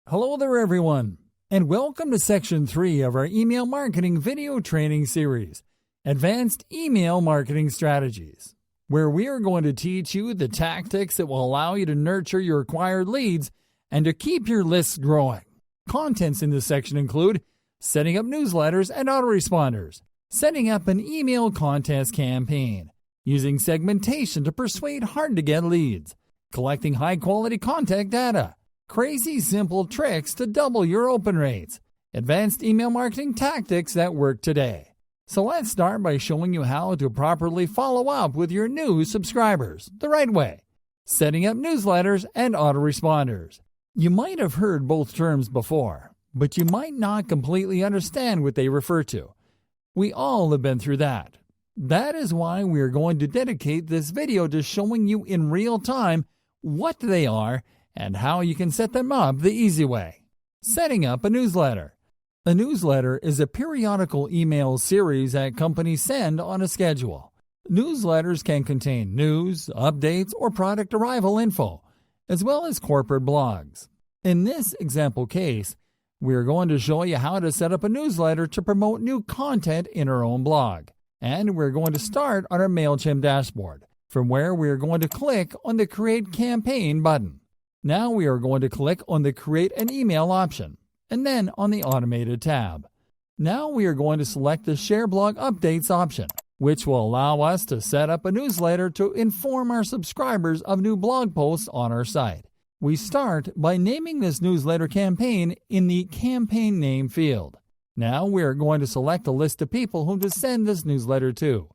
Hello there everyone, and welcome to Section 3 of our email marketing video training series, Advanced Email Marketing Strategies, where we are going to teach you the tactics that will allow you to nurture your acquired leads and to keep your lists growing. Contents in this section include setting up newsletters and autoresponders, setting up an email contest campaign, using segmentation to persuade hard-to-get leads, collecting high-quality contact data, crazy simple tricks to double your open rates, advanced email marketing tactics that work today. So let's start by showing you how to properly follow up with your new subscribers the right way, setting up newsletters and autoresponders. You might have heard both terms before, but you might not completely understand what they refer to. We all have been through that. That is why we are going to dedicate this video to showing you in real time what they are and how you can set them up the easy way. Setting up a newsletter. A newsletter is a periodical email series that companies send on a schedule. Newsletters can contain news, updates, or product arrival info, as well as corporate blogs. In this example case, we are going to show you how to set up a newsletter to promote new content in our own blog. And we're going to start on our MailChimp dashboard, from where we are going to click on the Create Campaign button. Now we are going to click on the Create an Email option, and then on the Automated tab. Now we are going to select the Share Blog Updates option, which will allow us to set up a newsletter to inform our subscribers of new blog posts on our site. We start by naming this newsletter campaign in the Campaign Name field. Now we are going to select a list of people whom to send this newsletter to.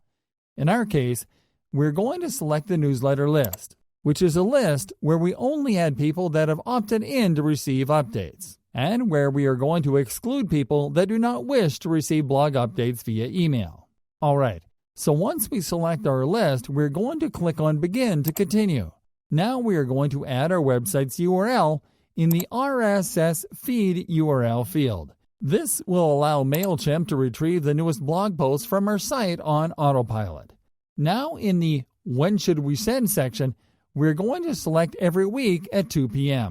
In our case, we're going to select the newsletter list, which is a list where we only add people that have opted in to receive updates, and where we are going to exclude people that do not wish to receive blog updates via email. Alright, so once we select our list, we're going to click on Begin to continue. Now we are going to add our website's URL in the RSS feed URL field. This will allow MailChimp to retrieve the newest blog posts from our site on autopilot. Now in the When Should We Send section, we're going to select every week at 2 p.m.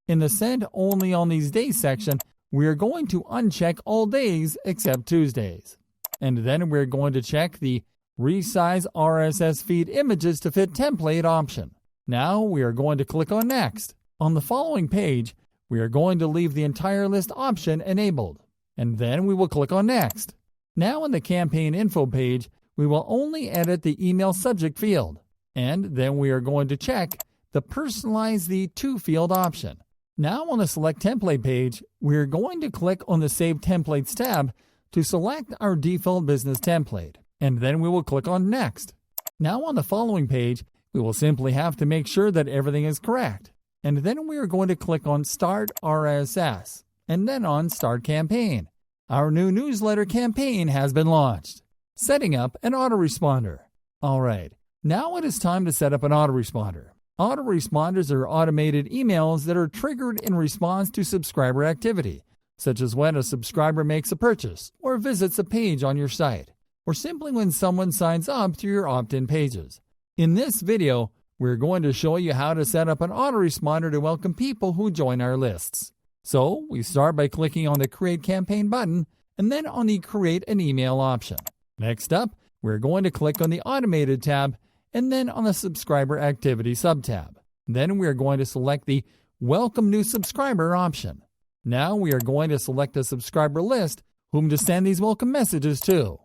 In the Send Only on These Days section, we are going to uncheck all days except Tuesdays. And then we're going to check the Resize RSS feed images to fit template option. Now we are going to click on Next. On the following page, we are going to leave the entire list option enabled. And then we will click on Next. Now in the Campaign Info page, we will only edit the email subject field. And then we are going to check the Personalize the To field option. Now on the Select Template page, we are going to click on the Save Templates tab to select our default business template, and then we will click on Next. Now on the following page, we will simply have to make sure that everything is correct, and then we are going to click on Start RSS, and then on Start Campaign. Our new newsletter campaign has been launched. Setting up an autoresponder. Alright. Now it is time to set up an autoresponder. Autoresponders are automated emails that are triggered in response to subscriber activity, such as when a subscriber makes a purchase or visits a page on your site, or simply when someone signs up through your opt-in pages. In this video, we're going to show you how to set up an autoresponder to welcome people who join our lists. So, we start by clicking on the Create Campaign button and then on the Create an Email option. Next up, we're going to click on the Automated tab and then on the Subscriber Activity subtab. Then we are going to select the Welcome New Subscriber option. Now we are going to select a subscriber list whom to send these welcome messages to.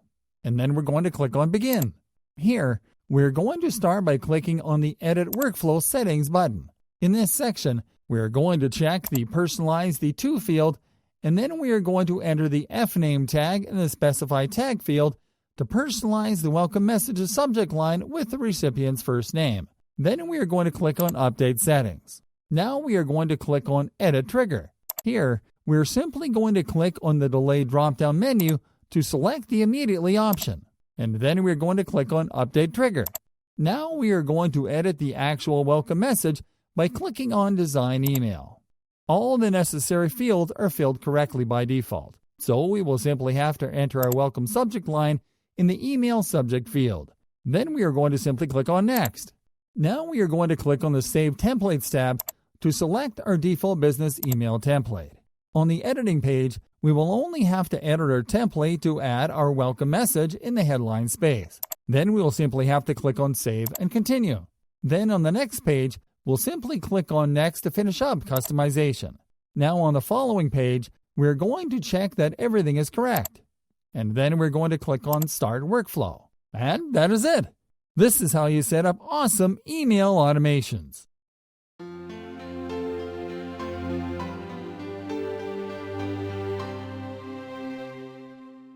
And then we're going to click on Begin. Here, we're going to start by clicking on the Edit Workflow Settings button. In this section, we are going to check the Personalize the To field, and then we are going to enter the FName tag in the Specify Tag field to personalize the welcome messages subject line with the recipient's first name. Then we are going to click on Update Settings. Now we are going to click on Edit Trigger. Here, we are simply going to click on the Delay drop-down menu to select the Immediately option. And then we are going to click on Update Trigger. Now we are going to edit the actual welcome message by clicking on Design Email. All the necessary fields are filled correctly by default, so we will simply have to enter our welcome subject line in the email subject field. Then we are going to simply click on Next. Now we are going to click on the Save Templates tab to select our default business email template. On the editing page, we will only have to edit our template to add our welcome message in the headline space. Then we will simply have to click on Save and Continue. Then on the next page, we'll simply click on Next to finish up customization. Now on the following page, we're going to check that everything is correct. And then we're going to click on Start Workflow. And that is it. This is how you set up awesome email automations.